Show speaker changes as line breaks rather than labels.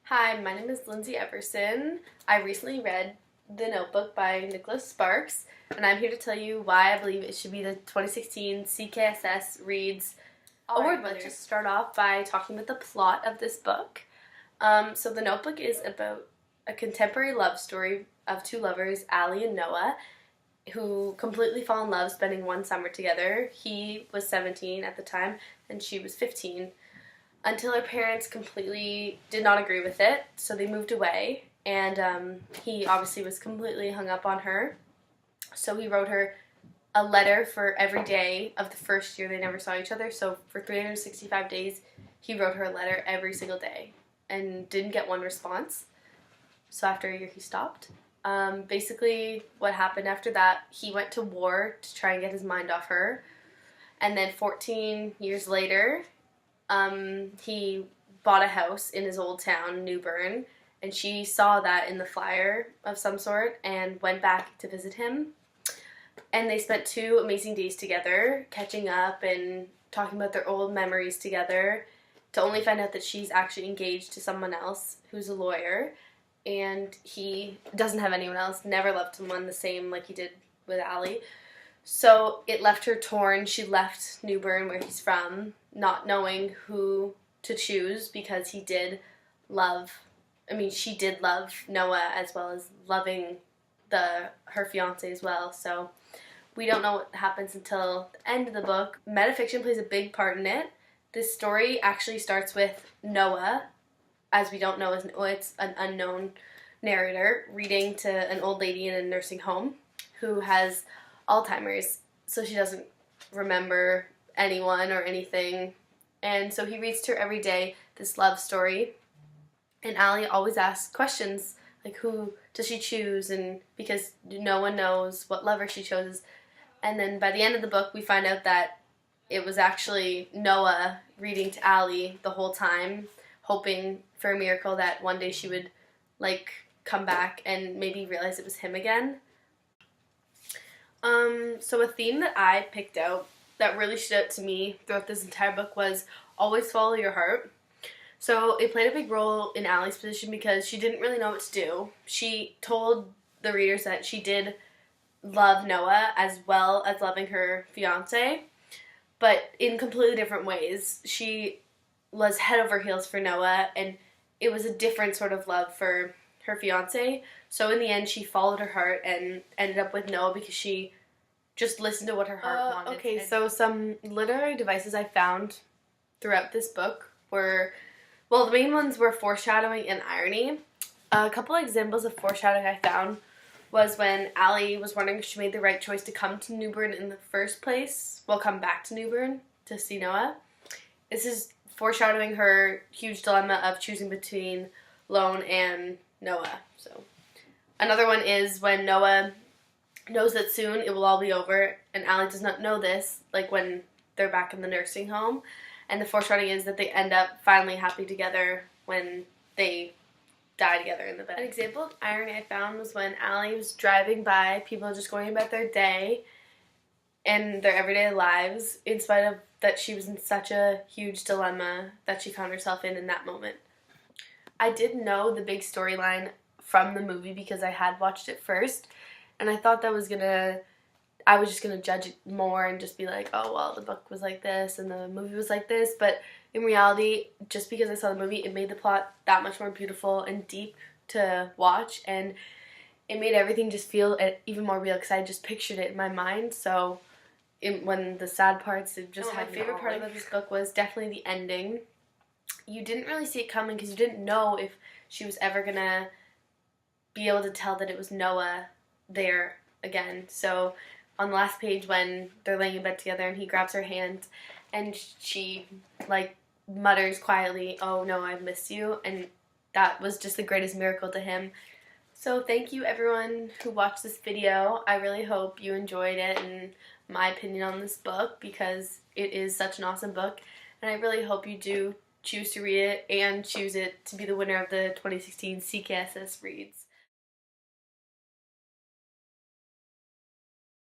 Hi, my name is Lindsay Everson. I recently read The Notebook by Nicholas Sparks, and I'm here to tell you why I believe it should be the 2016 CKSS Reads Award winner. Let's just start off by talking about the plot of this book. So The Notebook is about a contemporary love story of two lovers, Allie and Noah, who completely fall in love spending one summer together. He was 17 at the time, and she was 15. Until her parents completely did not agree with it, so they moved away, and he obviously was completely hung up on her. So he wrote her a letter for every day of the first year they never saw each other. So for 365 days, he wrote her a letter every single day and didn't get one response. So after a year, he stopped. Basically, what happened after that, he went to war to try and get his mind off her. And then 14 years later, he bought a house in his old town, New Bern, and she saw that in the flyer of some sort and went back to visit him. And they spent 2 amazing days together, catching up and talking about their old memories together, to only find out that she's actually engaged to someone else who's a lawyer, and he doesn't have anyone else, never loved someone the same like he did with Allie. So it left her torn. She left New Bern, where he's from, not knowing who to choose, because she did love Noah as well as loving her fiance as well. So we don't know what happens until the end of the book. Metafiction plays a big part in it. This story actually starts with Noah, as we don't know, it's an unknown narrator, reading to an old lady in a nursing home who has Alzheimer's, so she doesn't remember anyone or anything. And so he reads to her every day this love story, and Allie always asks questions like, who does she choose, and because no one knows what lover she chooses. And then by the end of the book, we find out that it was actually Noah reading to Allie the whole time, hoping for a miracle that one day she would come back and maybe realize it was him again. So a theme that I picked out that really stood out to me throughout this entire book was always follow your heart. So it played a big role in Allie's position because she didn't really know what to do. She told the readers that she did love Noah as well as loving her fiance, but in completely different ways. She was head over heels for Noah, and it was a different sort of love for her fiance. So in the end, she followed her heart and ended up with Noah because she just listened to what her heart wanted. Okay, so some literary devices I found throughout this book were, well, the main ones were foreshadowing and irony. A couple examples of foreshadowing I found was when Allie was wondering if she made the right choice to come to New Bern in the first place. Well, come back to New Bern to see Noah. This is foreshadowing her huge dilemma of choosing between Lone and Noah. So another one is when Noah knows that soon it will all be over, and Allie does not know this, when they're back in the nursing home. And the foreshadowing is that they end up finally happy together when they die together in the bed. An example of irony I found was when Allie was driving by people just going about their day and their everyday lives, in spite of that she was in such a huge dilemma that she found herself in that moment. I did know the big storyline from the movie because I had watched it first, and I thought I was just gonna judge it more and just be like, oh, well, the book was like this and the movie was like this. But in reality, just because I saw the movie, it made the plot that much more beautiful and deep to watch, and it made everything just feel even more real because I just pictured it in my mind. So when the sad parts, it just had my favorite part of this book was definitely the ending. You didn't really see it coming because you didn't know if she was ever gonna be able to tell that it was Noah there again. So on the last page, when they're laying in bed together and he grabs her hand and she mutters quietly, "Oh no, I miss you," and that was just the greatest miracle to him. So thank you everyone who watched this video. I really hope you enjoyed it and my opinion on this book, because it is such an awesome book, and I really hope you do choose to read it and choose it to be the winner of the 2016 CKSS Reads.